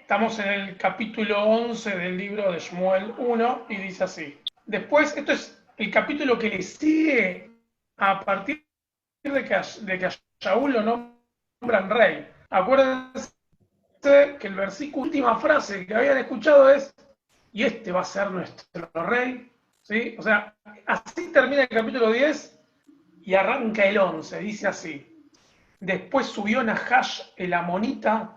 Estamos en el capítulo 11 del libro de Shmuel 1 y dice así. Después, esto es el capítulo que le sigue a partir de que a Shaul lo nombran rey. Acuérdense que el versículo, última frase que habían escuchado es, y este va a ser nuestro rey. ¿Sí? O sea, así termina el capítulo 10 y arranca el 11, dice así. Después subió Nahash el amonita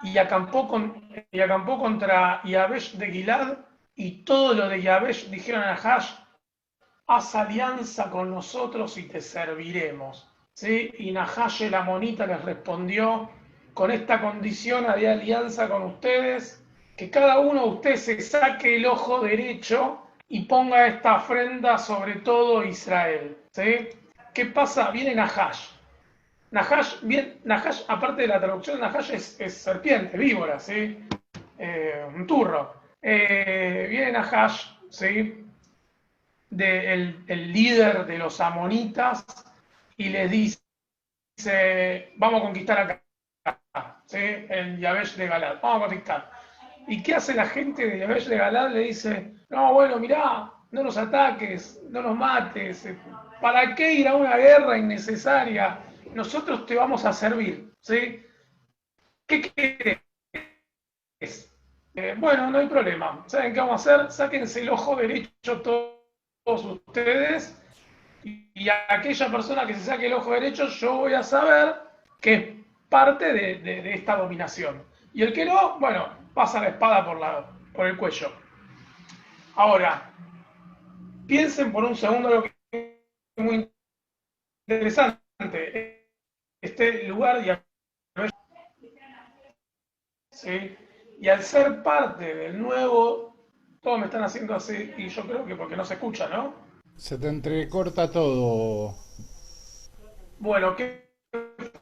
y acampó contra Yabesh de Gilad, y todo lo de Yabesh dijeron a Nahash, haz alianza con nosotros y te serviremos. ¿Sí? Y Nahash el amonita les respondió, con esta condición haré alianza con ustedes, que cada uno de ustedes se saque el ojo derecho y ponga esta ofrenda sobre todo Israel. ¿Sí? ¿Qué pasa? Viene Nahash. Nahash, aparte de la traducción, Nahash es serpiente, víbora, ¿sí? Un turro. Viene Nahash, ¿sí? El líder de los amonitas, y les dice, vamos a conquistar acá, ¿sí? El Yabesh de Galad, vamos a conquistar. ¿Y qué hace la gente de Yabesh de Galad? Le dice, no, bueno, mirá, no nos ataques, no nos mates, ¿para qué ir a una guerra innecesaria? Nosotros te vamos a servir, ¿sí? ¿Qué querés? Bueno, no hay problema. ¿Saben qué vamos a hacer? Sáquense el ojo derecho todos ustedes, y a aquella persona que se saque el ojo derecho yo voy a saber que es parte de esta dominación. Y el que no, bueno, pasa la espada por el cuello. Ahora, piensen por un segundo lo que es muy interesante. Este lugar de, ¿sí? Y al ser parte del nuevo, todos me están haciendo así, y yo creo que porque no se escucha, ¿no? Se te entrecorta todo, Bueno, ¿qué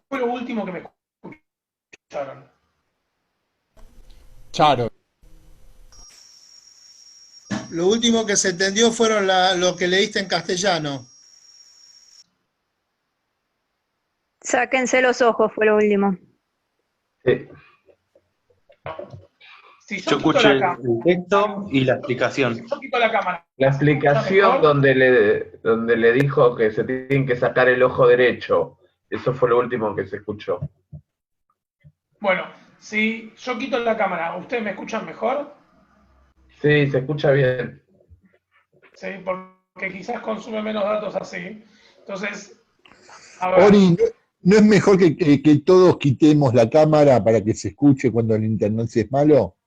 fue lo último que me escucharon? Charo. Lo último que se entendió fueron lo que leíste en castellano. Sáquense los ojos, fue lo último. Sí. Si yo Yo quito la escuché el texto cámara, y la si explicación. yo quito la cámara, La ¿se escucha explicación mejor? donde le dijo que se tienen que sacar el ojo derecho, eso fue lo último que se escuchó. Bueno, si yo quito la cámara, ¿ustedes me escuchan mejor? Sí, se escucha bien. Sí, porque quizás consume menos datos así. Entonces, a ver, Ori, ¿no es mejor que todos quitemos la cámara para que se escuche cuando el internet es malo?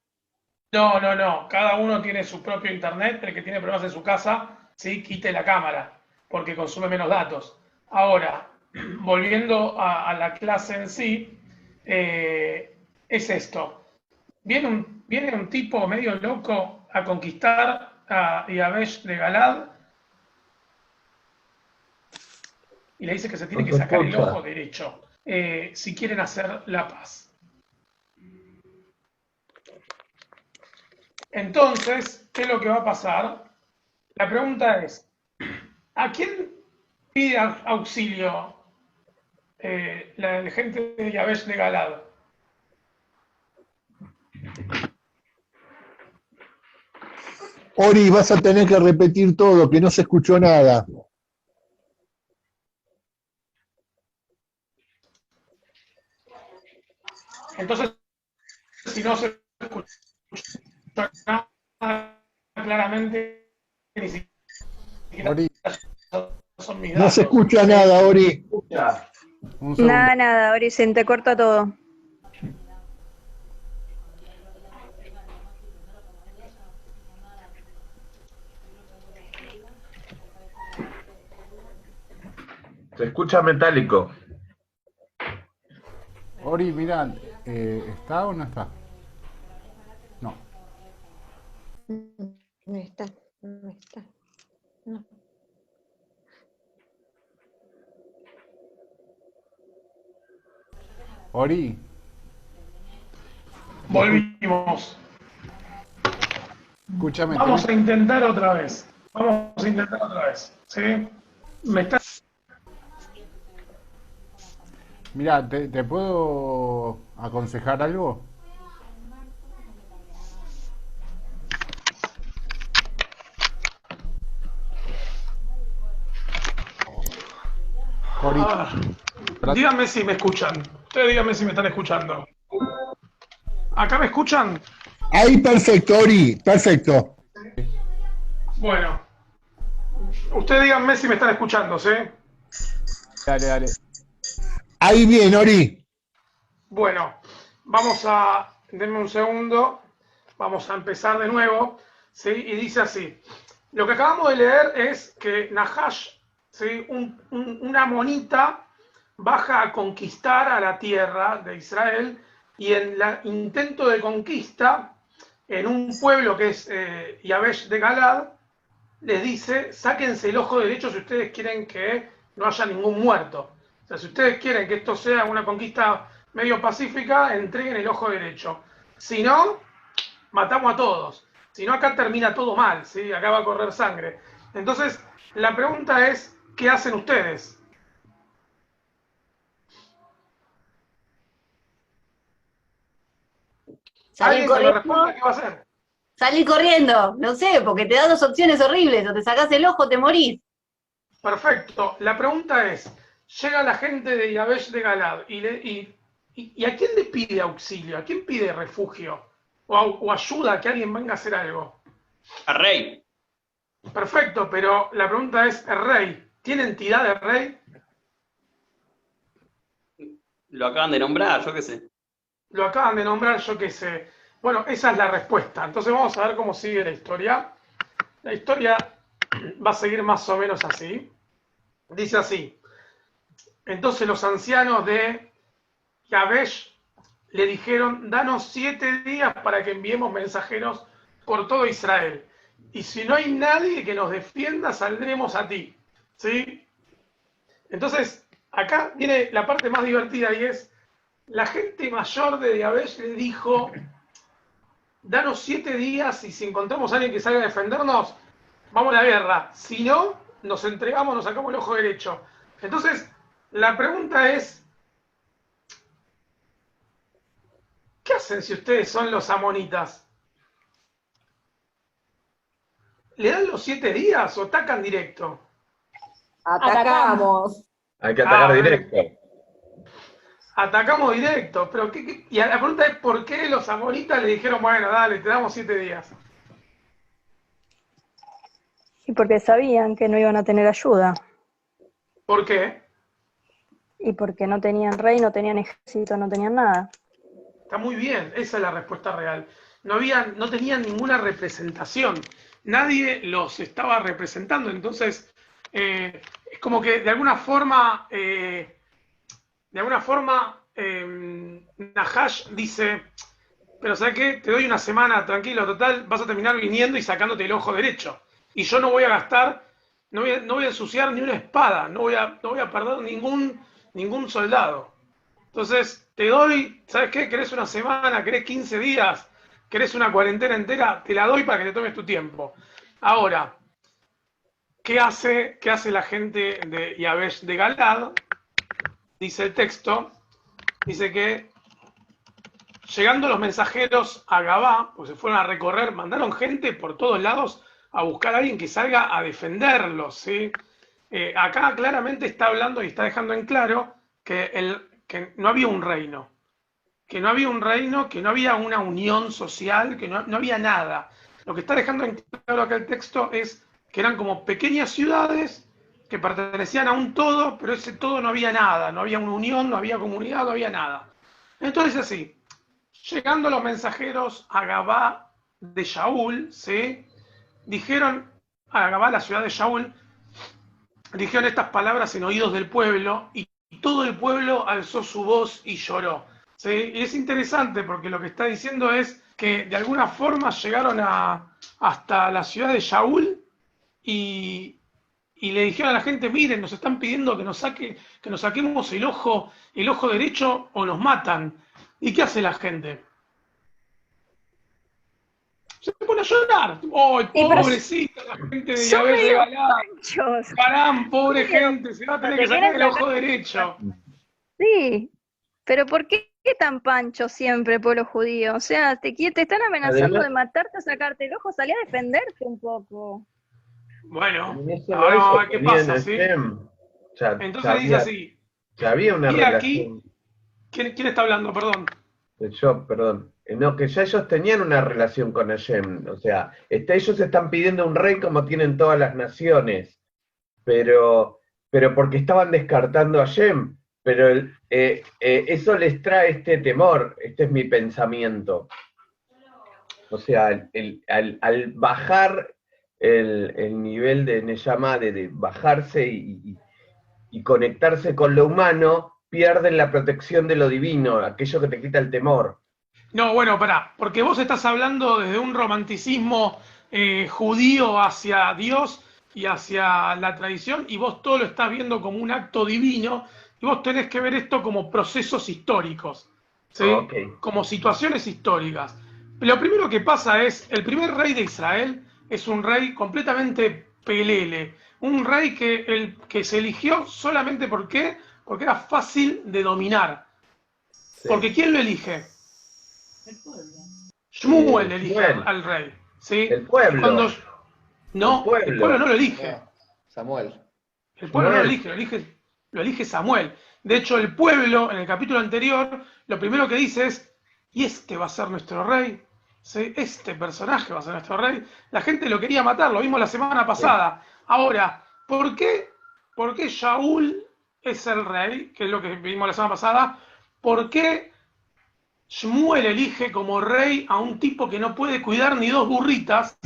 no. Cada uno tiene su propio internet. El que tiene problemas en su casa, sí, quite la cámara, porque consume menos datos. Ahora, volviendo a la clase en sí, es esto. Viene un tipo medio loco a conquistar a Yabesh de Galad y le dice que se No tiene que se sacar el ojo escucha. derecho si quieren hacer la paz. Entonces, ¿qué es lo que va a pasar? La pregunta es, ¿a quién pide auxilio la gente de Yabesh de Galad? Ori, vas a tener que repetir todo, que no se escuchó nada. Entonces, si no se escucha nada claramente, ni siquiera Ori, son mis No se datos, escucha ¿sí? nada, Ori. Escucha. un segundo. Nada, Ori, se te corta todo. Se escucha metálico. Ori, mira, ¿está o no está? No. No está, no está. No. Ori, Volvimos. escúchame, Vamos a intentar otra vez. ¿Sí? Me está... mira, ¿te puedo aconsejar algo? A ver, díganme si me escuchan. Ustedes díganme si me están escuchando. ¿Acá me escuchan? Ahí, perfecto, Ori, perfecto. Bueno. Ustedes díganme si me están escuchando, ¿sí? Dale. Ahí bien, Ori. Bueno, denme un segundo, vamos a empezar de nuevo, ¿sí? Y dice así, lo que acabamos de leer es que Nahash, ¿sí? Una amonita, baja a conquistar a la tierra de Israel, y en el intento de conquista, en un pueblo que es Yabesh de Galad, les dice, sáquense el ojo derecho si ustedes quieren que no haya ningún muerto. O sea, si ustedes quieren que esto sea una conquista medio pacífica, entreguen el ojo derecho. Si no, matamos a todos. Si no, acá termina todo mal, ¿sí? Acá va a correr sangre. Entonces, la pregunta es, ¿qué hacen ustedes? Salir ¿Alguien que me corriendo, responda qué va a hacer? salir corriendo, no sé, porque te da dos opciones horribles, o te sacás el ojo o te morís. Perfecto. La pregunta es, llega la gente de Yabesh de Galad y ¿a quién le pide auxilio? ¿A quién pide refugio? ¿O ayuda a que alguien venga a hacer algo? Al rey. Perfecto, pero la pregunta es, ¿el rey tiene entidad de rey? Lo acaban de nombrar, yo qué sé. Lo acaban de nombrar, yo qué sé. Bueno, esa es la respuesta. Entonces vamos a ver cómo sigue la historia. La historia va a seguir más o menos así. Dice así. Entonces los ancianos de Yabesh le dijeron, danos 7 días para que enviemos mensajeros por todo Israel. Y si no hay nadie que nos defienda, saldremos a ti. ¿Sí? Entonces, acá viene la parte más divertida y es, la gente mayor de Yabesh le dijo, danos 7 días y si encontramos a alguien que salga a defendernos, vamos a la guerra. Si no, nos entregamos, nos sacamos el ojo derecho. Entonces, la pregunta es, ¿qué hacen si ustedes son los amonitas? ¿Le dan los 7 días o atacan directo? Atacamos. Hay que atacar directo. Atacamos directo, pero y la pregunta es, ¿por qué los amonitas le dijeron, bueno, dale, te damos 7 días? Y porque sabían que no iban a tener ayuda. ¿Por qué? Y porque no tenían rey, no tenían ejército, no tenían nada. Está muy bien, esa es la respuesta real. No tenían ninguna representación. Nadie los estaba representando. Entonces, es como que de alguna forma Nahash dice, pero ¿sabes qué? Te doy una semana, tranquilo, total, vas a terminar viniendo y sacándote el ojo derecho. Y yo no voy a gastar, no voy a ensuciar ni una espada, no voy a perder ningún soldado. Entonces, te doy, ¿sabes qué? ¿Querés una semana? ¿Querés 15 días? ¿Querés una cuarentena entera? Te la doy para que te tomes tu tiempo. Ahora, ¿qué hace la gente de Yabesh de Galad? Dice el texto, dice que llegando los mensajeros a Gabá, pues se fueron a recorrer, mandaron gente por todos lados a buscar a alguien que salga a defenderlos, ¿sí? Acá claramente está hablando y está dejando en claro que no había un reino, que no había una unión social, que no había nada. Lo que está dejando en claro acá el texto es que eran como pequeñas ciudades que pertenecían a un todo, pero ese todo no había nada, no había una unión, no había comunidad, no había nada. Entonces así, llegando los mensajeros a Gabá de Shaul, ¿sí? Dijeron a Gabá, la ciudad de Shaul, dijeron estas palabras en oídos del pueblo y todo el pueblo alzó su voz y lloró. ¿Sí? Y es interesante porque lo que está diciendo es que de alguna forma llegaron hasta la ciudad de Shaul y le dijeron a la gente, miren, nos están pidiendo que nos saquemos el ojo derecho o nos matan. ¿Y qué hace la gente? Se pone a llorar. ¡Ay, pobrecita la gente de Yabesh de Galad! ¡Caramba, pobre gente! Se va a tener que sacar el ojo derecho. Sí, pero ¿por qué tan pancho siempre, pueblo judío? O sea, te están amenazando de matarte o sacarte el ojo, salí a defenderte un poco. Bueno, No solo ahora eso, vamos a ver qué tenían pasa, a ¿sí? Shem. Entonces dice así, ya había una y aquí, relación. ¿quién está hablando? Perdón. Perdón. No, que ya ellos tenían una relación con Hashem. O sea, ellos están pidiendo un rey como tienen todas las naciones. Pero porque estaban descartando a Hashem. Pero eso les trae este temor. Este es mi pensamiento. O sea, al bajar el nivel de Neyamá, de bajarse y conectarse con lo humano, pierden la protección de lo divino, aquello que te quita el temor. No, bueno, pará, porque vos estás hablando desde un romanticismo judío hacia Dios y hacia la tradición, y vos todo lo estás viendo como un acto divino, y vos tenés que ver esto como procesos históricos, ¿sí? Okay. Como situaciones históricas. Lo primero que pasa es, el primer rey de Israel es un rey completamente pelele, un rey que se eligió solamente porque era fácil de dominar. Sí. Porque ¿quién lo elige? Shmuel elige al rey, ¿sí? El pueblo. No, el pueblo no lo elige. No, Samuel. El pueblo no lo elige, lo elige Samuel. De hecho, el pueblo, en el capítulo anterior, lo primero que dice es, y este va a ser nuestro rey, ¿sí? Este personaje va a ser nuestro rey. La gente lo quería matar, lo vimos la semana pasada. Ahora, ¿por qué Shaul es el rey? Que es lo que vimos la semana pasada. ¿Por qué Shmuel elige como rey a un tipo que no puede cuidar ni dos burritas?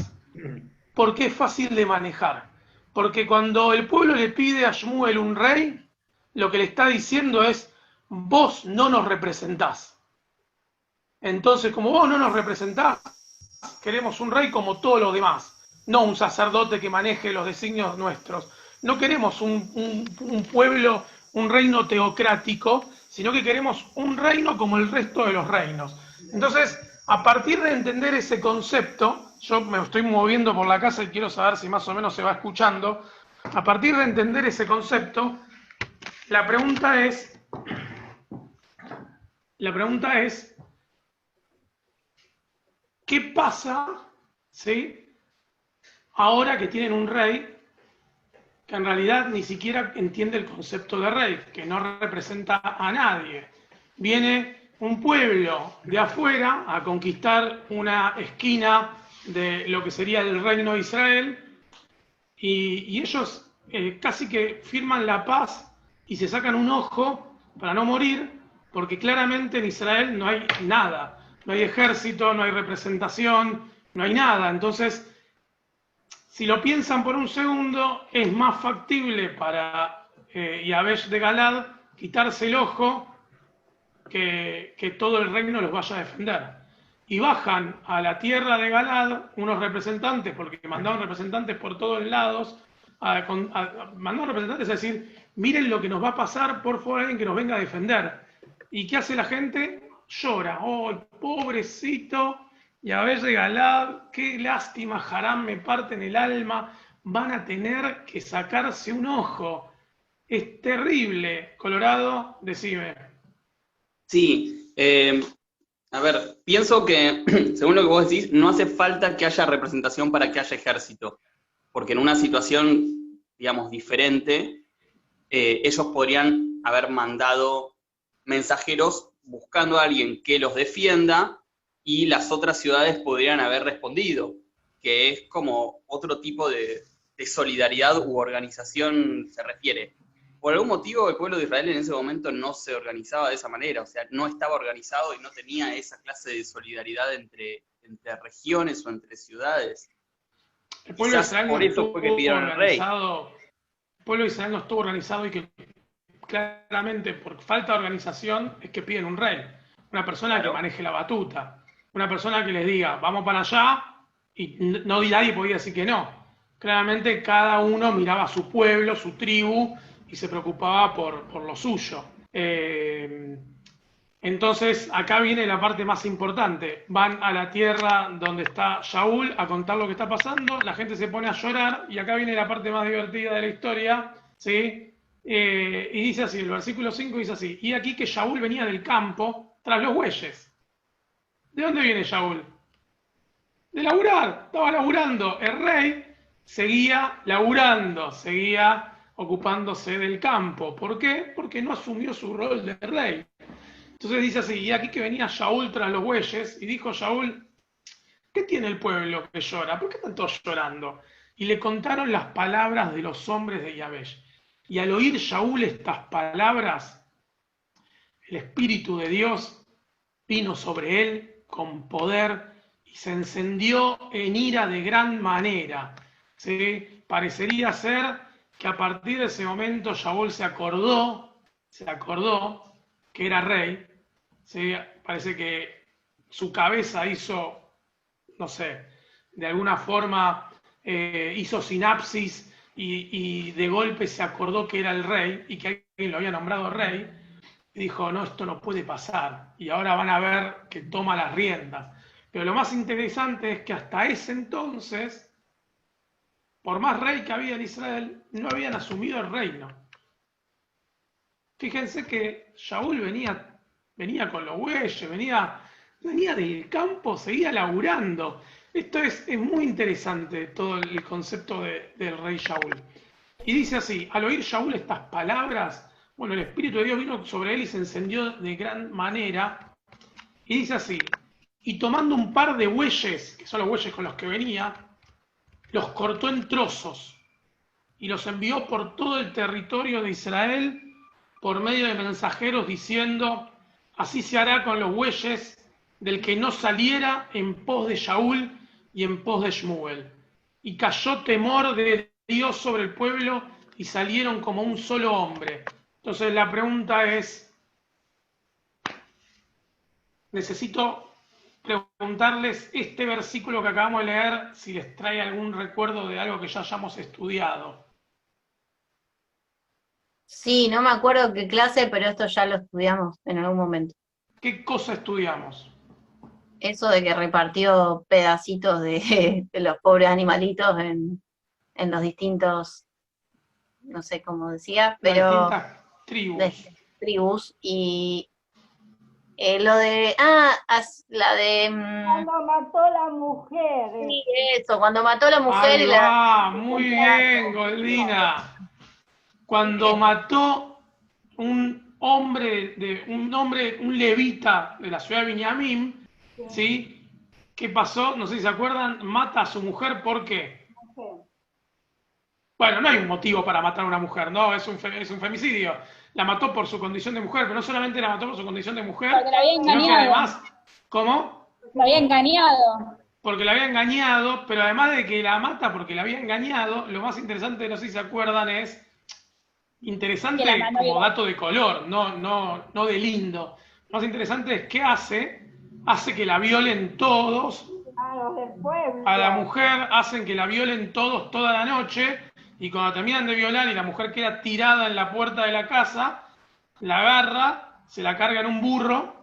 Porque es fácil de manejar. Porque cuando el pueblo le pide a Shmuel un rey, lo que le está diciendo es, vos no nos representás. Entonces, como vos no nos representás, queremos un rey como todos los demás, no un sacerdote que maneje los designios nuestros. No queremos un pueblo, un reino teocrático, sino que queremos un reino como el resto de los reinos. Entonces, a partir de entender ese concepto, yo me estoy moviendo por la casa y quiero saber si más o menos se va escuchando. A partir de entender ese concepto, la pregunta es, ¿qué pasa, ¿sí?, ahora que tienen un rey que en realidad ni siquiera entiende el concepto de rey, que no representa a nadie? Viene un pueblo de afuera a conquistar una esquina de lo que sería el reino de Israel, y ellos casi que firman la paz y se sacan un ojo para no morir, porque claramente en Israel no hay nada, no hay ejército, no hay representación, no hay nada. Entonces, si lo piensan por un segundo, es más factible para Yabesh de Galad quitarse el ojo que todo el reino los vaya a defender. Y bajan a la tierra de Galad unos representantes, porque mandaban representantes por todos lados, mandaban representantes a decir, miren lo que nos va a pasar, por favor, alguien que nos venga a defender. ¿Y qué hace la gente? Llora. ¡Oh, pobrecito! Yabesh de Galad, qué lástima, Harán, me parte en el alma, van a tener que sacarse un ojo. Es terrible. Colorado, decime. Sí, a ver, pienso que, según lo que vos decís, no hace falta que haya representación para que haya ejército, porque en una situación, digamos, diferente, ellos podrían haber mandado mensajeros buscando a alguien que los defienda, y las otras ciudades podrían haber respondido, que es como otro tipo de solidaridad u organización se refiere. Por algún motivo el pueblo de Israel en ese momento no se organizaba de esa manera, o sea, no estaba organizado y no tenía esa clase de solidaridad entre regiones o entre ciudades. El pueblo de Israel por eso fue que pidieron al rey. El pueblo de Israel no estuvo organizado, y que claramente por falta de organización es que piden un rey, una persona que maneje la batuta, una persona que les diga, vamos para allá, y nadie podía decir que no. Claramente cada uno miraba a su pueblo, su tribu, y se preocupaba por lo suyo. Entonces, acá viene la parte más importante. Van a la tierra donde está Shaul a contar lo que está pasando, la gente se pone a llorar, y acá viene la parte más divertida de la historia, ¿sí? Y dice así, el versículo 5 dice así, y aquí que Shaul venía del campo tras los bueyes. ¿De dónde viene Shaul? De laburar, estaba laburando. El rey seguía laburando, seguía ocupándose del campo. ¿Por qué? Porque no asumió su rol de rey. Entonces dice así, y aquí que venía Shaul tras los bueyes, y dijo Shaul, ¿qué tiene el pueblo que llora? ¿Por qué están todos llorando? Y le contaron las palabras de los hombres de Yabesh. Y al oír Shaul estas palabras, el Espíritu de Dios vino sobre él con poder y se encendió en ira de gran manera. ¿Sí? Parecería ser que a partir de ese momento Shaul se acordó que era rey. ¿Sí? Parece que su cabeza hizo, no sé, de alguna forma hizo sinapsis y de golpe se acordó que era el rey y que alguien lo había nombrado rey, y dijo, no, esto no puede pasar, y ahora van a ver que toma las riendas. Pero lo más interesante es que hasta ese entonces, por más rey que había en Israel, no habían asumido el reino. Fíjense que Shaul venía con los bueyes, venía del campo, seguía laburando. Esto es muy interesante, todo el concepto del rey Shaul. Y dice así, al oír Shaul estas palabras, bueno, el Espíritu de Dios vino sobre él y se encendió de gran manera. Y dice así, y tomando un par de bueyes, que son los bueyes con los que venía, los cortó en trozos y los envió por todo el territorio de Israel por medio de mensajeros diciendo, así se hará con los bueyes del que no saliera en pos de Shaul y en pos de Shmuel. Y cayó temor de Dios sobre el pueblo y salieron como un solo hombre. Entonces la pregunta es, necesito preguntarles este versículo que acabamos de leer, si les trae algún recuerdo de algo que ya hayamos estudiado. Sí, no me acuerdo qué clase, pero esto ya lo estudiamos en algún momento. ¿Qué cosa estudiamos? Eso de que repartió pedacitos de los pobres animalitos en los distintos, no sé cómo decía, pero las distintas tribus. de tribus. Y lo de, la de... Cuando mató la mujer. Sí, eso, cuando mató a la mujer Ahí y va, muy bien, Goldina. Cuando mató un hombre, un levita de la ciudad de Binyamin, ¿sí? ¿Qué pasó? No sé si se acuerdan, mata a su mujer, ¿por qué? Bueno, no hay un motivo para matar a una mujer, ¿no? Es un femicidio. La mató por su condición de mujer, pero no solamente la mató por su condición de mujer, porque la había sino que engañado. además, ¿cómo? La había engañado. Porque la había engañado, pero además de que la mata porque la había engañado, lo más interesante, no sé si se acuerdan, es interesante como dato de color, no de lindo. Lo más interesante es qué hace que la violen todos, A los del pueblo. a la mujer hacen que la violen todos toda la noche, y cuando terminan de violar y la mujer queda tirada en la puerta de la casa, la agarra, se la carga en un burro,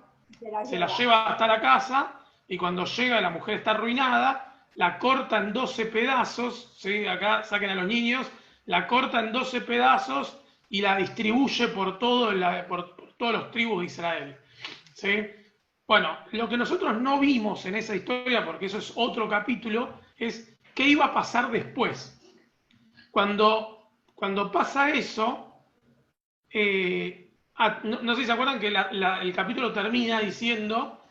se la lleva hasta la casa, y cuando llega la mujer está arruinada, la corta en 12 pedazos, ¿sí? Acá saquen a los niños, la corta en 12 pedazos y la distribuye por todos los tribus de Israel, ¿sí? Bueno, lo que nosotros no vimos en esa historia, porque eso es otro capítulo, es qué iba a pasar después. Cuando pasa eso, no sé si se acuerdan que el capítulo termina diciendo,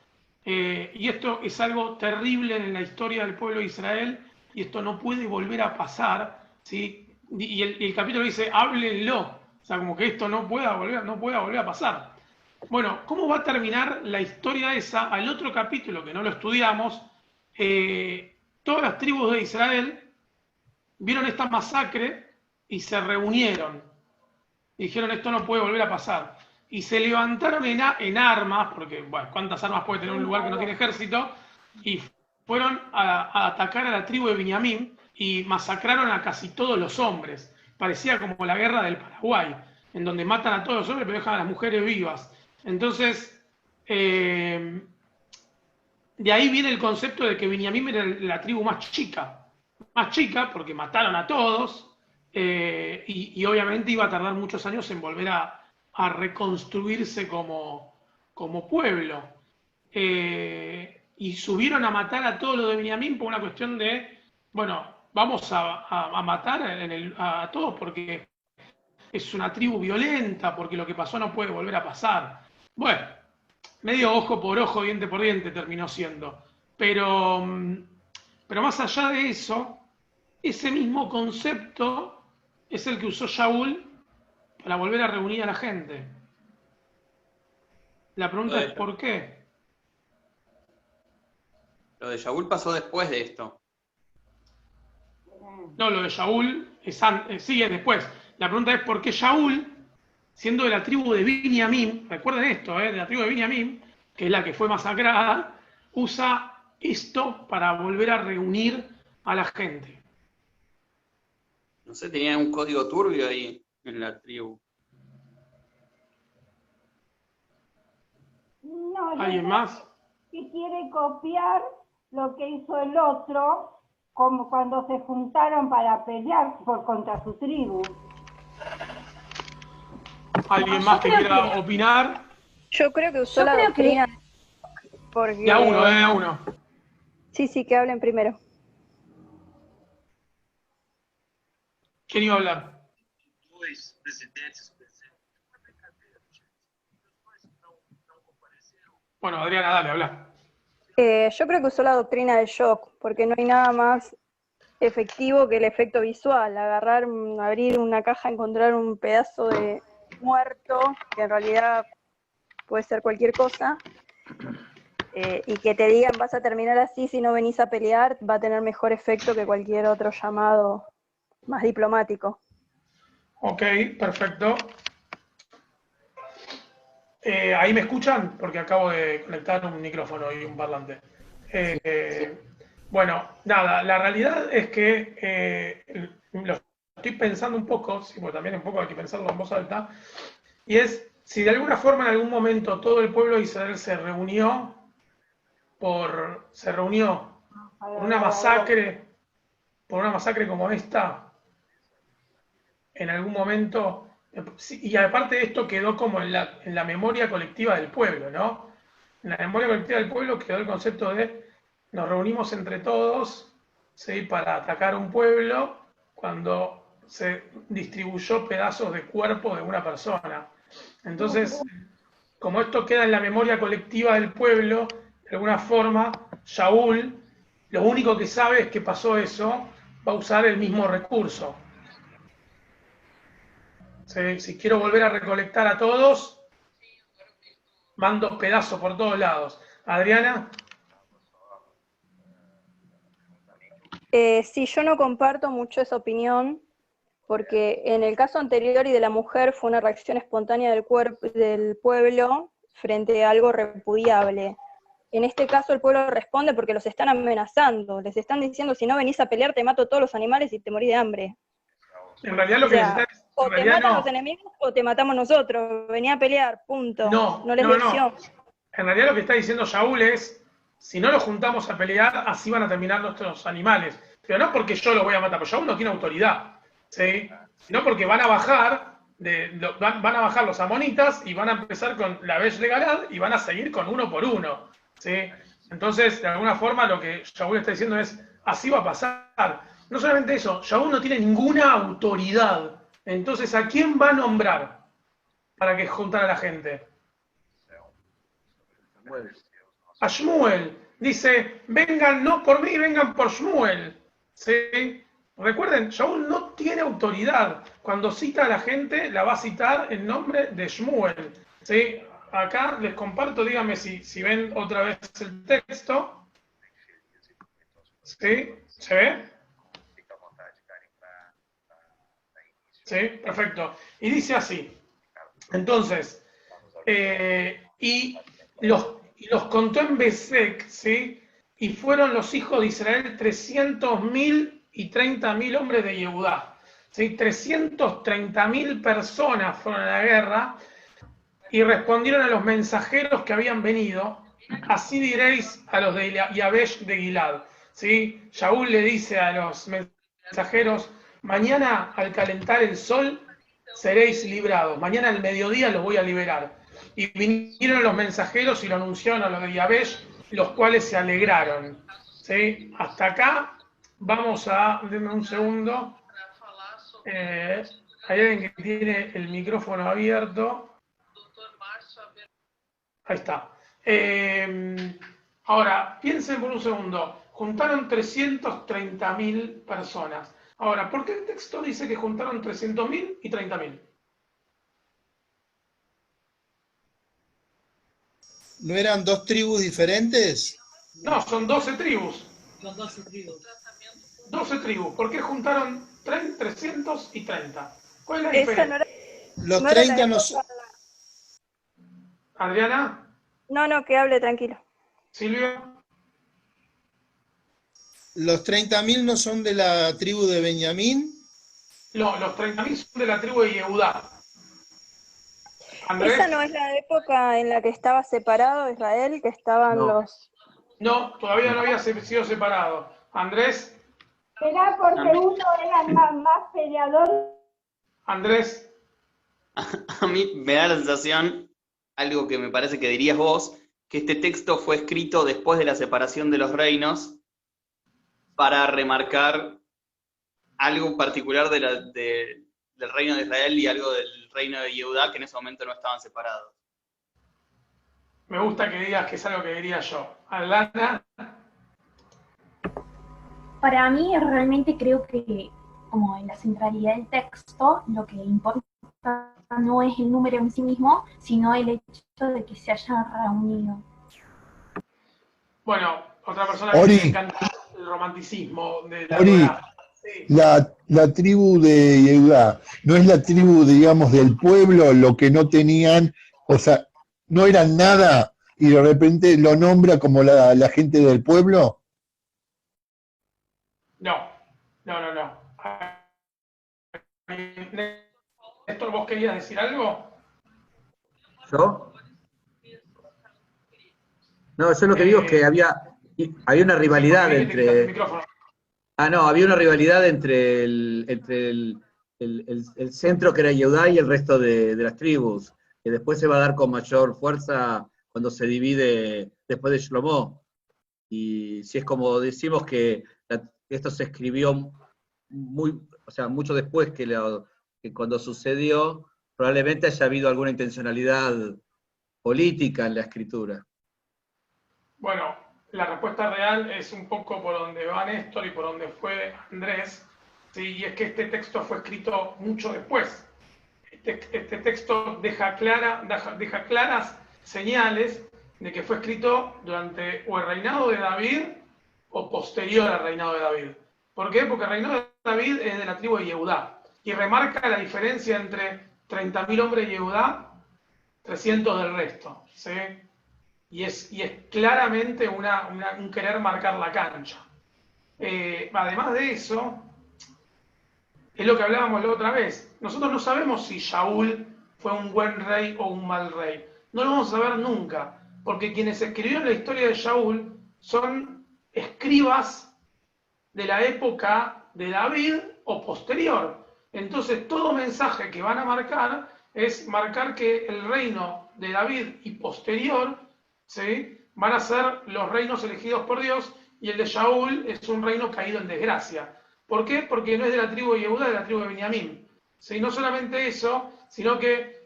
y esto es algo terrible en la historia del pueblo de Israel, y esto no puede volver a pasar, ¿sí? Y el capítulo dice, háblenlo, o sea, como que esto no pueda volver a pasar. Bueno, ¿cómo va a terminar la historia esa al otro capítulo que no lo estudiamos? Todas las tribus de Israel vieron esta masacre y se reunieron. Y dijeron, esto no puede volver a pasar. Y se levantaron en armas, porque, bueno, ¿cuántas armas puede tener un lugar que no tiene ejército? Y fueron a atacar a la tribu de Binyamin y masacraron a casi todos los hombres. Parecía como la guerra del Paraguay, en donde matan a todos los hombres pero dejan a las mujeres vivas. Entonces, de ahí viene el concepto de que Binyamin era la tribu más chica porque mataron a todos, y obviamente iba a tardar muchos años en volver a reconstruirse como pueblo. Y subieron a matar a todos los de Binyamin por una cuestión de, bueno, vamos a matar a todos porque es una tribu violenta porque lo que pasó no puede volver a pasar. Bueno, medio ojo por ojo, diente por diente terminó siendo. Pero más allá de eso, ese mismo concepto es el que usó Shaul para volver a reunir a la gente. La pregunta es ¿por qué? Lo de Shaul pasó después de esto. No, lo de Shaul sigue después. La pregunta es ¿por qué Shaul, siendo de la tribu de Binyamin, recuerden esto, de la tribu de Binyamin, que es la que fue masacrada, usa esto para volver a reunir a la gente? No sé, tenía un código turbio ahí en la tribu. No, yo ¿Alguien creo más? que quiere copiar lo que hizo el otro, como cuando se juntaron para pelear contra su tribu. ¿Alguien más que quiera opinar? Yo creo que usó la doctrina. Porque... De a uno, de a uno. Sí, que hablen primero. ¿Quién iba a hablar? Bueno, Adriana, dale, habla. Yo creo que usó la doctrina del shock, porque no hay nada más efectivo que el efecto visual. Abrir una caja, encontrar un pedazo de muerto, que en realidad puede ser cualquier cosa, y que te digan vas a terminar así si no venís a pelear, va a tener mejor efecto que cualquier otro llamado más diplomático. Ok, perfecto. ¿Ahí me escuchan? Porque acabo de conectar un micrófono y un parlante. Bueno, nada, la realidad es que lo estoy pensando un poco, sí, porque también un poco hay que pensarlo en voz alta, y es si de alguna forma en algún momento todo el pueblo de Israel se reunió por una masacre como esta, en algún momento. Y aparte de esto quedó como en la memoria colectiva del pueblo, ¿no? En la memoria colectiva del pueblo quedó el concepto de nos reunimos entre todos, ¿sí?, para atacar un pueblo cuando se distribuyó pedazos de cuerpo de una persona. Entonces, como esto queda en la memoria colectiva del pueblo, de alguna forma, Shaul, lo único que sabe es que pasó eso, va a usar el mismo recurso. Si quiero volver a recolectar a todos, mando pedazos por todos lados. Adriana. Sí, yo no comparto mucho esa opinión, porque en el caso anterior y de la mujer fue una reacción espontánea del pueblo frente a algo repudiable. En este caso el pueblo responde porque los están amenazando, les están diciendo si no venís a pelear te mato todos los animales y te morís de hambre. En realidad lo que necesitan es... O te matan los enemigos o te matamos nosotros. Venía a pelear, punto. No les doy opción. En realidad lo que está diciendo Shaul es, si no los juntamos a pelear, así van a terminar nuestros animales. Pero no porque yo los voy a matar, porque Shaul no tiene autoridad, ¿sí? Sino porque van a bajar los amonitas y van a empezar con la Besh de Galad y van a seguir con uno por uno, ¿sí? Entonces, de alguna forma, lo que Shaul está diciendo es, así va a pasar. No solamente eso, Shaul no tiene ninguna autoridad. Entonces, ¿a quién va a nombrar para que juntara a la gente? A Shmuel. Dice, vengan no por mí, vengan por Shmuel. ¿Sí? Recuerden, Shaul no tiene autoridad. Cuando cita a la gente, la va a citar en nombre de Shmuel. ¿Sí? Acá les comparto, díganme si ven otra vez el texto. ¿Sí? ¿Se ve? ¿Sí? Perfecto. Y dice así. Entonces, y los contó en Besek, ¿sí? Y fueron los hijos de Israel 300.000 y 30.000 hombres de Yehudá. ¿Sí? 330.000 personas fueron a la guerra y respondieron a los mensajeros que habían venido. Así diréis a los de Yabesh de Gilad. ¿Sí? Shaul le dice a los mensajeros, mañana al calentar el sol seréis librados, mañana al mediodía los voy a liberar. Y vinieron los mensajeros y lo anunciaron a los de Yabesh, los cuales se alegraron. ¿Sí? Hasta acá vamos a, denme un segundo, Hay alguien que tiene el micrófono abierto. Ahí está. Ahora, piensen por un segundo. Juntaron 330.000 personas. Ahora, ¿por qué el texto dice que juntaron 300.000 y 30.000? ¿No eran dos tribus diferentes? No, son 12 tribus. Son 12 tribus. 12 tribus. ¿Por qué juntaron 300 y 30? ¿Cuál es la Esa diferencia? no era, Los no era 30 la no época. Adriana, No, que hable tranquilo. Silvia, los 30.000 no son de la tribu de Benjamín. no, los 30.000 son de la tribu de Yehudá. Andrés, Esa no es la época en la que estaba separado Israel, que estaban No. los... no, todavía no había sido separado. Andrés, Será porque uno era más peleador. Andrés, A mí me da la sensación, algo que me parece que dirías vos, que este texto fue escrito después de la separación de los reinos para remarcar algo particular del reino de Israel y algo del reino de Yehudá, que en ese momento no estaban separados. me gusta que digas que es algo que diría yo. Alana, Para mí realmente creo que como en la centralidad del texto, lo que importa no es el número en sí mismo, sino el hecho de que se hayan reunido. bueno, otra persona Ori. que le encanta el romanticismo de la Ori. Torá. Sí. La tribu de Yehudá, ¿no es la tribu, digamos, del pueblo, lo que no tenían, o sea, no eran nada y de repente lo nombra como la gente del pueblo? No. Néstor, ¿vos querías decir algo? ¿Yo? No, yo lo que digo es que había una rivalidad entre... había una rivalidad entre el centro que era Yehudá y el resto de las tribus, que después se va a dar con mayor fuerza cuando se divide después de Shlomo. Y si es como decimos que esto se escribió mucho después que cuando sucedió, probablemente haya habido alguna intencionalidad política en la escritura. Bueno, la respuesta real es un poco por donde va Néstor y por donde fue Andrés, ¿sí? Y es que este texto fue escrito mucho después. Este texto deja claras señales de que fue escrito durante o el reinado de David o posterior al reinado de David. ¿Por qué? Porque el reinado de David es de la tribu de Yehudá y remarca la diferencia entre 30.000 hombres de Yehudá, 300 del resto, ¿sí? Y es claramente un querer marcar la cancha. Además de eso, es lo que hablábamos la otra vez. Nosotros no sabemos si Shaul fue un buen rey o un mal rey. No lo vamos a saber nunca, porque quienes escribieron la historia de Shaul son escribas de la época de David o posterior. Entonces, todo mensaje que van a marcar es marcar que el reino de David y posterior, ¿sí?, van a ser los reinos elegidos por Dios, y el de Shaul es un reino caído en desgracia. ¿Por qué? Porque no es de la tribu de Yehudá, es de la tribu de Benjamín. ¿Sí? No solamente eso, sino que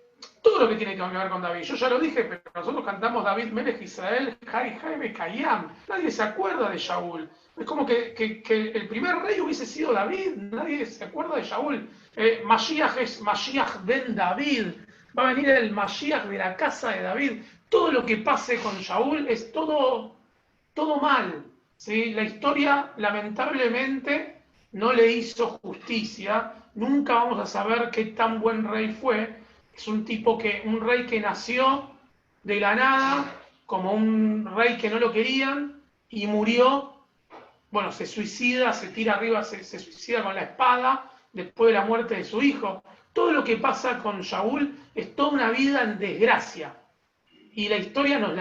todo lo que tiene que ver con David. Yo ya lo dije, pero nosotros cantamos David Melech Israel, Jai Jaime Kayam. Nadie se acuerda de Shaul. Es como que el primer rey hubiese sido David. Nadie se acuerda de Shaul. Mashiach es Mashiach ben David. Va a venir el Mashiach de la casa de David. Todo lo que pase con Shaul es todo mal. ¿Sí? La historia, lamentablemente, no le hizo justicia. Nunca vamos a saber qué tan buen rey fue. Es un rey que nació de la nada, como un rey que no lo querían, y murió, bueno, se suicida, se tira arriba, se suicida con la espada, después de la muerte de su hijo. Todo lo que pasa con Shaul es toda una vida en desgracia. Y la historia nos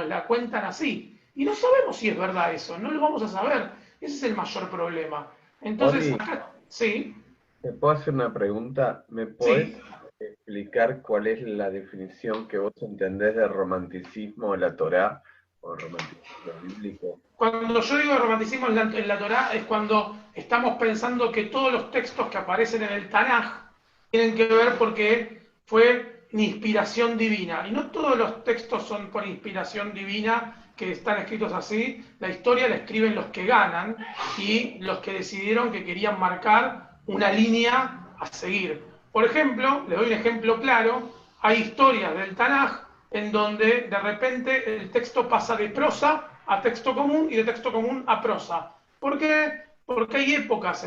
la cuentan así. Y no sabemos si es verdad eso, no lo vamos a saber. Ese es el mayor problema. Entonces, Ori, acá, sí. ¿me puedo hacer una pregunta? ¿Me podés explicar cuál es la definición que vos entendés de romanticismo en la Torá o romanticismo bíblico? Cuando yo digo romanticismo en la Torá es cuando estamos pensando que todos los textos que aparecen en el Tanaj tienen que ver porque fue una inspiración divina. Y no todos los textos son por inspiración divina, que están escritos así. La historia la escriben los que ganan y los que decidieron que querían marcar una línea a seguir. Por ejemplo, les doy un ejemplo claro, hay historias del Tanaj en donde de repente el texto pasa de prosa a texto común y de texto común a prosa. ¿Por qué? Porque hay épocas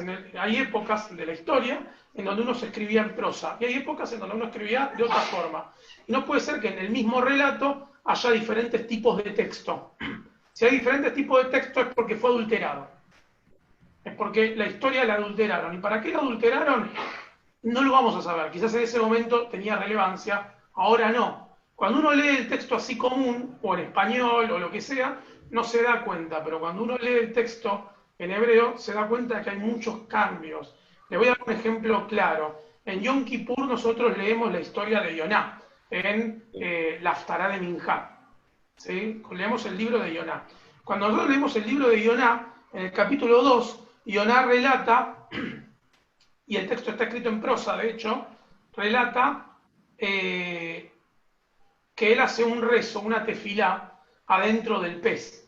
de la historia en donde uno se escribía en prosa y hay épocas en donde uno escribía de otra forma. Y no puede ser que en el mismo relato haya diferentes tipos de texto. Si hay diferentes tipos de texto es porque fue adulterado. Es porque la historia la adulteraron. ¿Y para qué la adulteraron? No lo vamos a saber. Quizás en ese momento tenía relevancia, ahora no. Cuando uno lee el texto así común, o en español, o lo que sea, no se da cuenta. Pero cuando uno lee el texto en hebreo, se da cuenta de que hay muchos cambios. Le voy a dar un ejemplo claro. En Yom Kippur nosotros leemos la historia de Yoná, en la Haftará de Minjá. ¿Sí? Leemos el libro de Yoná. Cuando nosotros leemos el libro de Yoná, en el capítulo 2, Yoná relata, y el texto está escrito en prosa, de hecho, relata que él hace un rezo, una tefilá, adentro del pez.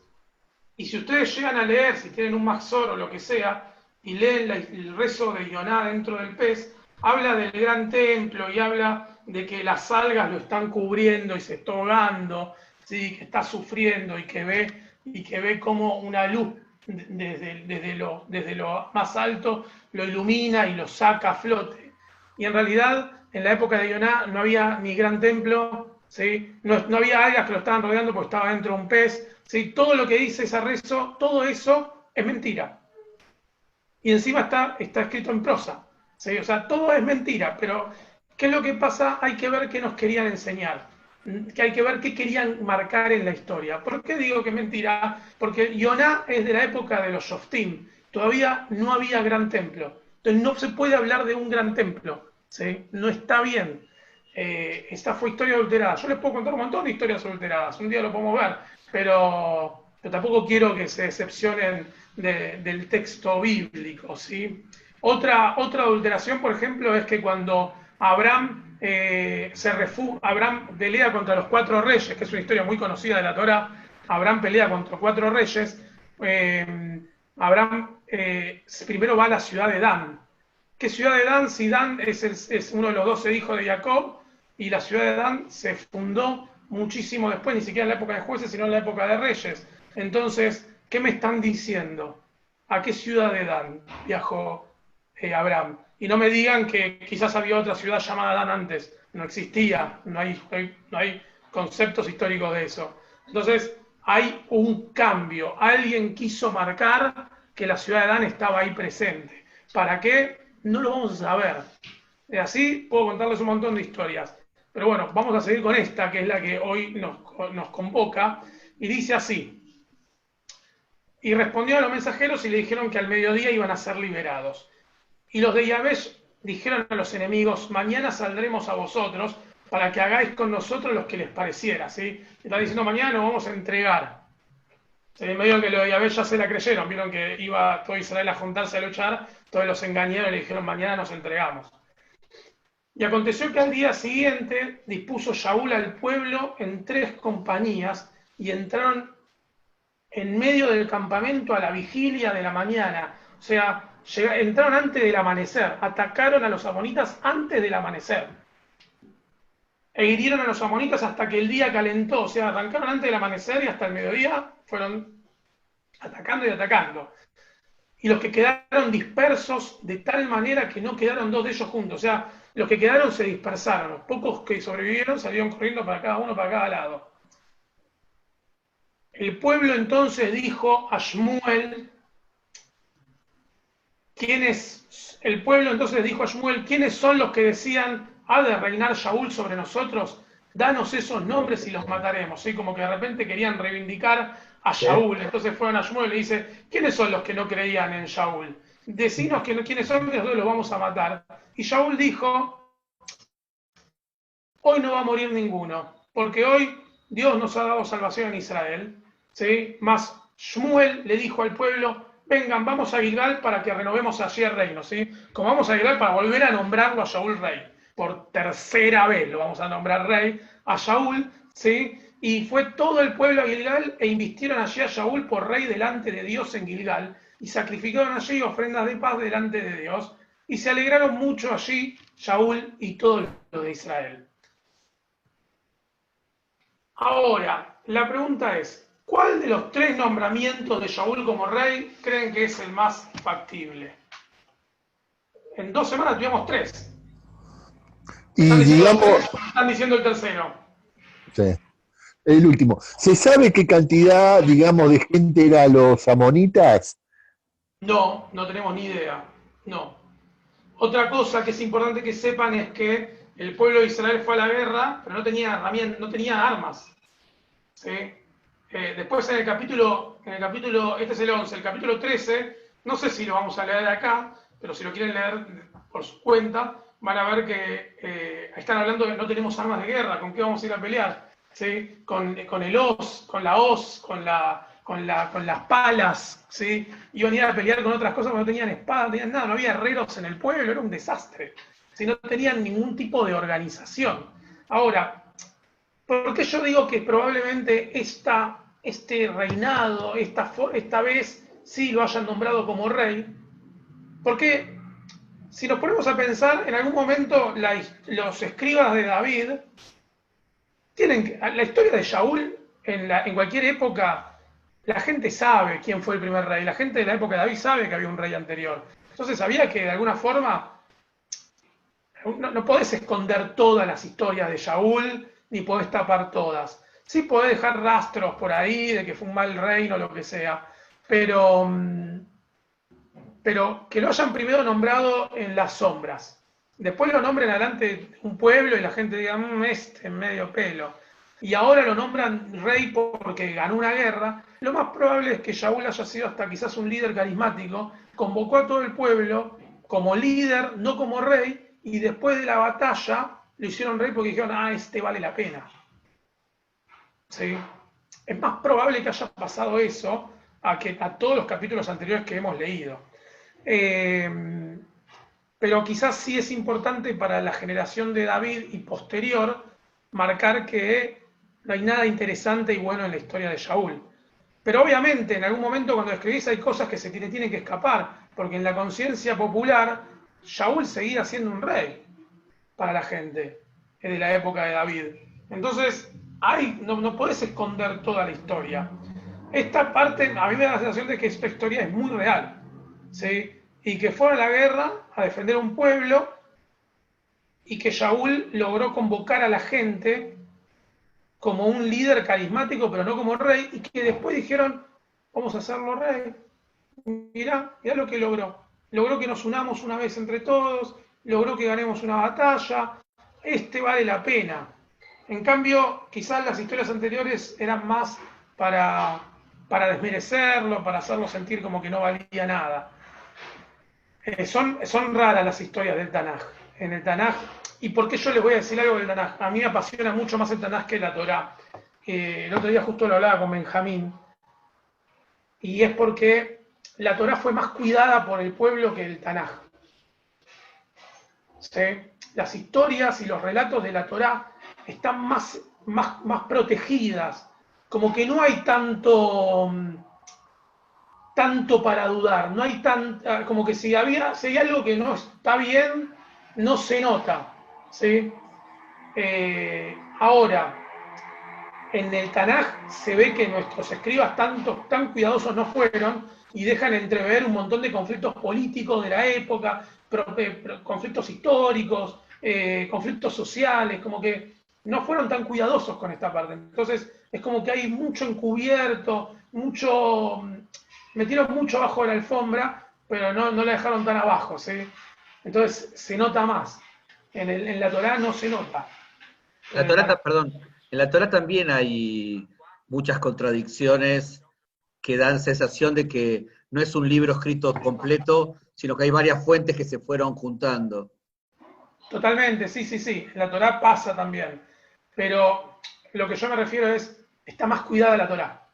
Y si ustedes llegan a leer, si tienen un Mahzor o lo que sea, y leen el rezo de Yoná dentro del pez, habla del gran templo y habla de que las algas lo están cubriendo y se está ahogando, ¿sí? Que está sufriendo y que ve como una luz desde lo más alto lo ilumina y lo saca a flote. Y en realidad, en la época de Yoná no había ni gran templo, ¿sí? No había algas que lo estaban rodeando porque estaba dentro de un pez, ¿sí? Todo lo que dice ese rezo, todo eso es mentira. Y encima está escrito en prosa, ¿sí? O sea, todo es mentira, pero ¿qué es lo que pasa? Hay que ver qué nos querían enseñar, que hay que ver qué querían marcar en la historia. ¿Por qué digo que es mentira? Porque Yoná es de la época de los Shoftim, todavía no había gran templo, entonces no se puede hablar de un gran templo, ¿sí? No está bien. Esta fue historia adulterada. Yo les puedo contar un montón de historias adulteradas, un día lo podemos ver, pero tampoco quiero que se decepcionen del texto bíblico, ¿sí? Otra adulteración, por ejemplo, es que cuando Abraham pelea contra los 4 reyes, que es una historia muy conocida de la Torá. Abraham pelea contra 4 reyes. Abraham primero va a la ciudad de Dan. ¿Qué ciudad de Dan? Si Dan es uno de los 12 hijos de Jacob, y la ciudad de Dan se fundó muchísimo después, ni siquiera en la época de jueces, sino en la época de reyes. Entonces, ¿qué me están diciendo? ¿A qué ciudad de Dan viajó Abraham? Y no me digan que quizás había otra ciudad llamada Dan antes. No existía, no hay conceptos históricos de eso. Entonces, hay un cambio. Alguien quiso marcar que la ciudad de Dan estaba ahí presente. ¿Para qué? No lo vamos a saber. Así puedo contarles un montón de historias. Pero bueno, vamos a seguir con esta, que es la que hoy nos convoca. Y dice así: y respondió a los mensajeros y le dijeron que al mediodía iban a ser liberados. Y los de Yabesh dijeron a los enemigos: mañana saldremos a vosotros para que hagáis con nosotros lo que les pareciera, ¿sí? Están diciendo: mañana nos vamos a entregar. ¿Sí? Medio que los de Yabesh ya se la creyeron, vieron que iba todo Israel a juntarse a luchar, todos los engañaron y le dijeron: mañana nos entregamos. Y aconteció que al día siguiente dispuso Shaul al pueblo en 3 compañías y entraron en medio del campamento a la vigilia de la mañana. O sea, entraron antes del amanecer, atacaron a los amonitas antes del amanecer. E hirieron a los amonitas hasta que el día calentó. O sea, arrancaron antes del amanecer y hasta el mediodía fueron atacando y atacando. Y los que quedaron dispersos de tal manera que no quedaron 2 de ellos juntos. O sea, los que quedaron se dispersaron. Los pocos que sobrevivieron salieron corriendo para cada uno, para cada lado. El pueblo entonces dijo a Shmuel, ¿quiénes son los que decían: ¿ha de reinar Shaul sobre nosotros? Danos esos nombres y los mataremos. ¿Sí? Como que de repente querían reivindicar a Shaul. Entonces fueron a Shmuel y le dice: ¿quiénes son los que no creían en Shaul? Decinos quiénes son y nosotros los vamos a matar. Y Shaul dijo: hoy no va a morir ninguno, porque hoy Dios nos ha dado salvación en Israel. ¿Sí? Mas Shmuel le dijo al pueblo: vengan, vamos a Gilgal para que renovemos allí el reino, ¿sí? Como vamos a Gilgal para volver a nombrarlo a Shaul rey. Por tercera vez lo vamos a nombrar rey a Shaul, ¿sí? Y fue todo el pueblo a Gilgal e invistieron allí a Shaul por rey delante de Dios en Gilgal, y sacrificaron allí ofrendas de paz delante de Dios, y se alegraron mucho allí Shaul y todo lo de Israel. Ahora, la pregunta es, ¿cuál de los 3 nombramientos de Shaul como rey creen que es el más factible? En 2 semanas tuvimos 3. Y digamos, Están diciendo el tercero. sí, el último. ¿Se sabe qué cantidad, digamos, de gente eran los amonitas? No, no tenemos ni idea. No. Otra cosa que es importante que sepan es que el pueblo de Israel fue a la guerra, pero no tenía herramientas, no tenía armas. ¿Sí? Después en el capítulo, este es el 11, el capítulo 13, no sé si lo vamos a leer acá, pero si lo quieren leer por su cuenta, van a ver que están hablando de que no tenemos armas de guerra, ¿con qué vamos a ir a pelear? ¿Sí? Con el hoz, con la hoz, con las palas, ¿sí? Iban a ir a pelear con otras cosas, pero no tenían espada, no tenían nada, no había herreros en el pueblo, era un desastre. ¿Sí? No tenían ningún tipo de organización. Ahora, ¿por qué yo digo que probablemente este reinado, esta vez sí lo hayan nombrado como rey? Porque si nos ponemos a pensar, en algún momento los escribas de David la historia de Shaul, en cualquier época, la gente sabe quién fue el primer rey. La gente de la época de David sabe que había un rey anterior. Entonces sabía que de alguna forma no podés esconder todas las historias de Shaul, ni podés tapar todas. Sí podés dejar rastros por ahí de que fue un mal reino o lo que sea, pero que lo hayan primero nombrado en las sombras. Después lo nombren adelante de un pueblo y la gente diga, en medio pelo. Y ahora lo nombran rey porque ganó una guerra. Lo más probable es que Shaul haya sido hasta quizás un líder carismático, convocó a todo el pueblo como líder, no como rey, y después de la batalla lo hicieron rey porque dijeron, este vale la pena. ¿Sí? Es más probable que haya pasado eso a todos los capítulos anteriores que hemos leído. Pero quizás sí es importante para la generación de David y posterior marcar que no hay nada interesante y bueno en la historia de Shaul. Pero obviamente en algún momento cuando escribís hay cosas que se tienen que escapar, porque en la conciencia popular Shaul seguía siendo un rey para la gente de la época de David. Entonces no podés esconder toda la historia. Esta parte a mí me da la sensación de que esta historia es muy real, ¿sí? Y que fueron a la guerra a defender un pueblo y que Shaul logró convocar a la gente como un líder carismático, pero no como rey, y que después dijeron, vamos a hacerlo rey. Mirá lo que logró. Logró que nos unamos una vez entre todos, logró que ganemos una batalla, vale la pena. En cambio, quizás las historias anteriores eran más para desmerecerlo, para hacerlo sentir como que no valía nada. Son raras las historias del Tanaj. En el Tanaj, ¿y por qué yo les voy a decir algo del Tanaj? A mí me apasiona mucho más el Tanaj que la Torá. El otro día justo lo hablaba con Benjamín. Y es porque la Torá fue más cuidada por el pueblo que el Tanaj. ¿Sí? Las historias y los relatos de la Torá están más protegidas. Como que no hay tanto para dudar, no hay como que si hay algo que no está bien, no se nota, ¿sí? Ahora, en el Tanaj se ve que nuestros escribas tan cuidadosos no fueron y dejan entrever un montón de conflictos políticos de la época, conflictos históricos, conflictos sociales, como que no fueron tan cuidadosos con esta parte. Entonces, es como que hay mucho encubierto, metieron mucho abajo de la alfombra, pero no la dejaron tan abajo, ¿sí? Entonces se nota más. En la Torá no se nota. En la Torá también hay muchas contradicciones que dan sensación de que no es un libro escrito completo, sino que hay varias fuentes que se fueron juntando. Totalmente, sí. En la Torá pasa también. Pero lo que yo me refiero está más cuidada la Torá.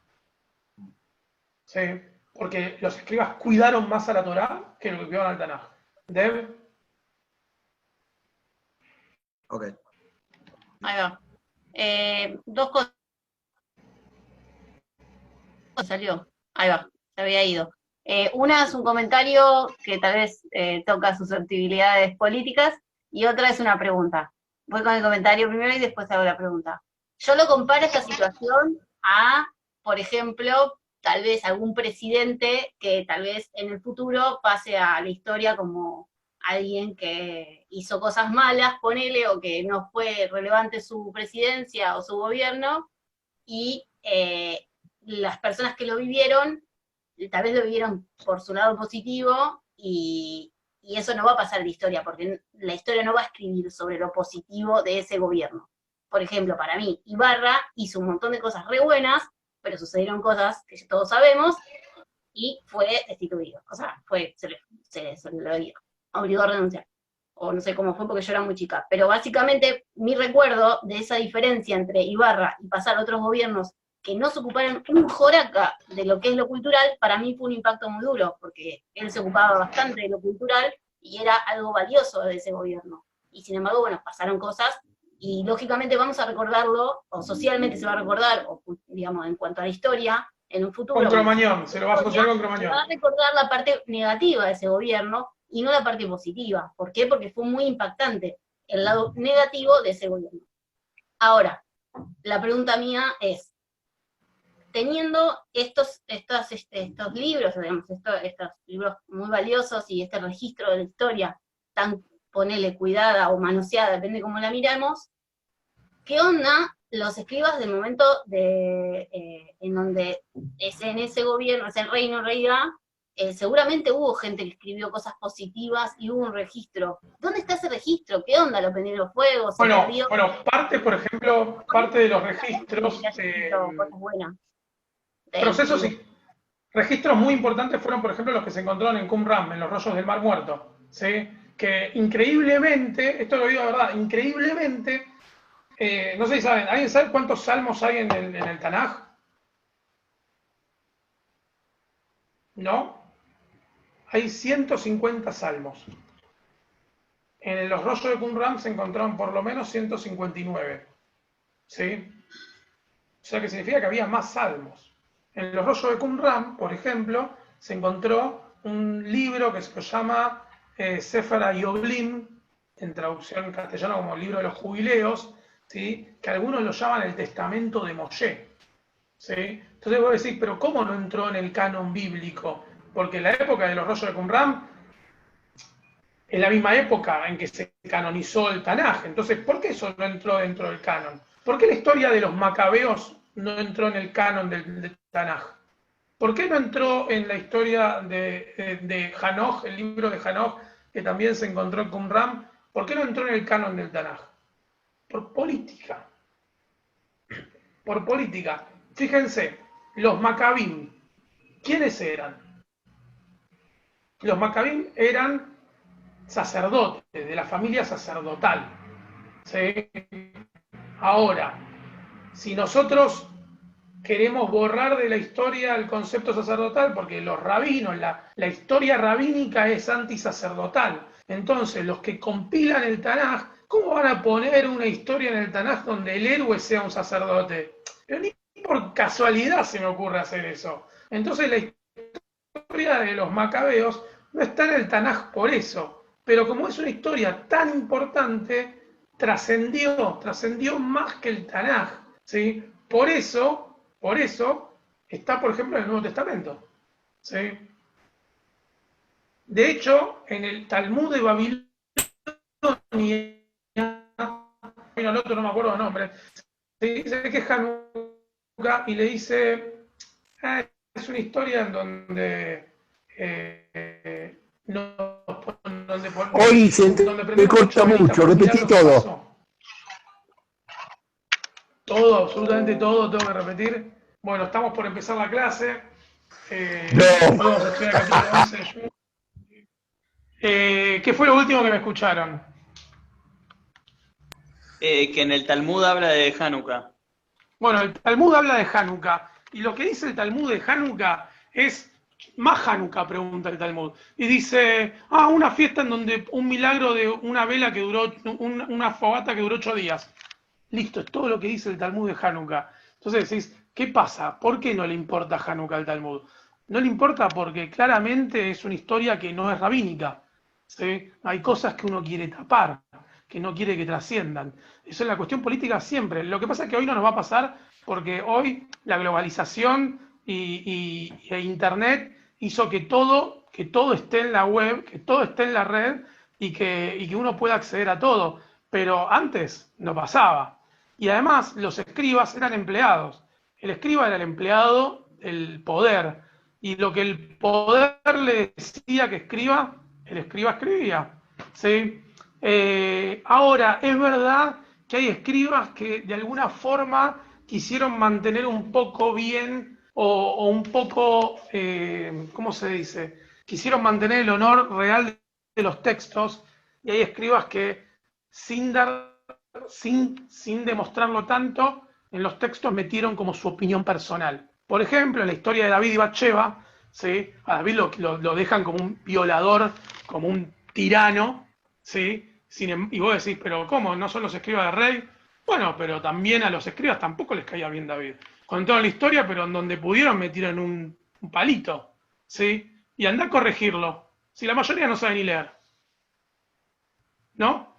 ¿Sí? porque los escribas cuidaron más a la Torá que lo que cuidaban al Tanaj. Deb. Ok. Ahí va. Dos cosas. Salió. Ahí va, se había ido. Una es un comentario que tal vez toca susceptibilidades políticas y otra es una pregunta. Voy con el comentario primero y después hago la pregunta. Yo lo comparo esta situación a, por ejemplo, tal vez algún presidente que tal vez en el futuro pase a la historia como alguien que hizo cosas malas, ponele, o que no fue relevante su presidencia o su gobierno, y las personas que lo vivieron, tal vez lo vivieron por su lado positivo, y eso no va a pasar en la historia, porque la historia no va a escribir sobre lo positivo de ese gobierno. Por ejemplo, para mí, Ibarra hizo un montón de cosas re buenas, pero sucedieron cosas que todos sabemos, y fue destituido. O sea, se le obligó a renunciar. O no sé cómo fue porque yo era muy chica. Pero básicamente mi recuerdo de esa diferencia entre Ibarra y pasar a otros gobiernos que no se ocuparon un joraca de lo que es lo cultural, para mí fue un impacto muy duro, porque él se ocupaba bastante de lo cultural y era algo valioso de ese gobierno. Y sin embargo, bueno, pasaron cosas, y lógicamente vamos a recordarlo, o socialmente se va a recordar, o digamos, en cuanto a la historia, en un futuro. Con Cromañón, se lo va a asociar con Cromañón. Se va a recordar la parte negativa de ese gobierno y no la parte positiva. ¿Por qué? Porque fue muy impactante el lado negativo de ese gobierno. Ahora, la pregunta mía es, teniendo estos libros, digamos, estos libros muy valiosos y este registro de la historia tan, ponele, cuidada o manoseada, depende cómo la miramos, ¿qué onda los escribas del momento en donde en ese gobierno, ese reino, realidad, seguramente hubo gente que escribió cosas positivas y hubo un registro? ¿Dónde está ese registro? ¿Qué onda? ¿Lo prendieron fuego? ¿Se perdió? Bueno, por ejemplo, parte de los registros, cosas buenas. procesos y registros muy importantes fueron, por ejemplo, los que se encontraron en Qumran, en los rollos del Mar Muerto, ¿sí? Que increíblemente, esto lo digo de verdad, increíblemente, no sé si saben, ¿alguien sabe cuántos salmos hay en el Tanaj? ¿No? Hay 150 salmos. En los rollos de Qumran se encontraron por lo menos 159. ¿Sí? O sea que significa que había más salmos. En los rollos de Qumran, por ejemplo, se encontró un libro que se llama Sefer HaYoblim, en traducción en castellano como Libro de los Jubileos, ¿sí? Que algunos lo llaman el Testamento de Moshe. ¿Sí? Entonces vos decís, pero ¿cómo no entró en el canon bíblico? Porque en la época de los rollos de Qumran, en la misma época en que se canonizó el Tanaj, entonces, ¿por qué eso no entró dentro del canon? ¿Por qué la historia de los macabeos no entró en el canon del Tanaj? ¿Por qué no entró en la historia de Hanoch, el libro de Hanoch, que también se encontró en Qumran? ¿Por qué no entró en el canon del Tanaj? Por política. Por política. Fíjense, los Maccabim, ¿quiénes eran? Los Maccabim eran sacerdotes, de la familia sacerdotal. ¿Sí? Ahora, si nosotros queremos borrar de la historia el concepto sacerdotal, porque los rabinos, la historia rabínica es antisacerdotal, entonces los que compilan el Tanaj, ¿cómo van a poner una historia en el Tanaj donde el héroe sea un sacerdote? Pero ni por casualidad se me ocurre hacer eso. Entonces la historia de los macabeos no está en el Tanaj por eso, pero como es una historia tan importante, trascendió más que el Tanaj, ¿sí? Por eso está, por ejemplo, en el Nuevo Testamento, ¿sí? De hecho, en el Talmud de Babilonia, el otro no me acuerdo el nombre, se dice que es Hanukkah y le dice, es una historia en donde Hoy me corta mucho, repetí todo. Todo, absolutamente todo, tengo que repetir. Bueno, estamos por empezar la clase. Vamos a estudiar el capítulo 11. ¿Qué fue lo último que me escucharon? Que en el Talmud habla de Hanukkah. Bueno, el Talmud habla de Hanukkah. Y lo que dice el Talmud de Hanukkah es más Hanukkah, pregunta el Talmud. Y dice, una fiesta en donde un milagro de una vela que duró, una fogata que duró 8 días. Listo, es todo lo que dice el Talmud de Hanukkah. Entonces decís, ¿qué pasa? ¿Por qué no le importa Hanukkah al Talmud? No le importa porque claramente es una historia que no es rabínica. ¿Sí? Hay cosas que uno quiere tapar, que no quiere que trasciendan. Eso es la cuestión política siempre. Lo que pasa es que hoy no nos va a pasar porque hoy la globalización e Internet hizo que todo esté en la web, que todo esté en la red y que uno pueda acceder a todo. Pero antes no pasaba. Y además los escribas eran empleados. El escriba era el empleado del poder. Y lo que el poder le decía que escriba, el escriba escribía. ¿Sí? Ahora, es verdad que hay escribas que de alguna forma quisieron mantener un poco bien o un poco, ¿cómo se dice? Quisieron mantener el honor real de los textos, y hay escribas que sin demostrarlo tanto, en los textos metieron como su opinión personal. Por ejemplo, en la historia de David y Bathsheba, ¿sí? A David lo dejan como un violador, como un tirano, ¿sí? Y vos decís, pero ¿cómo? ¿No son los escribas del rey? Bueno, pero también a los escribas tampoco les caía bien David. Contaron la historia, pero en donde pudieron metieron un palito, ¿sí? Y andá a corregirlo, si la mayoría no sabe ni leer. ¿No?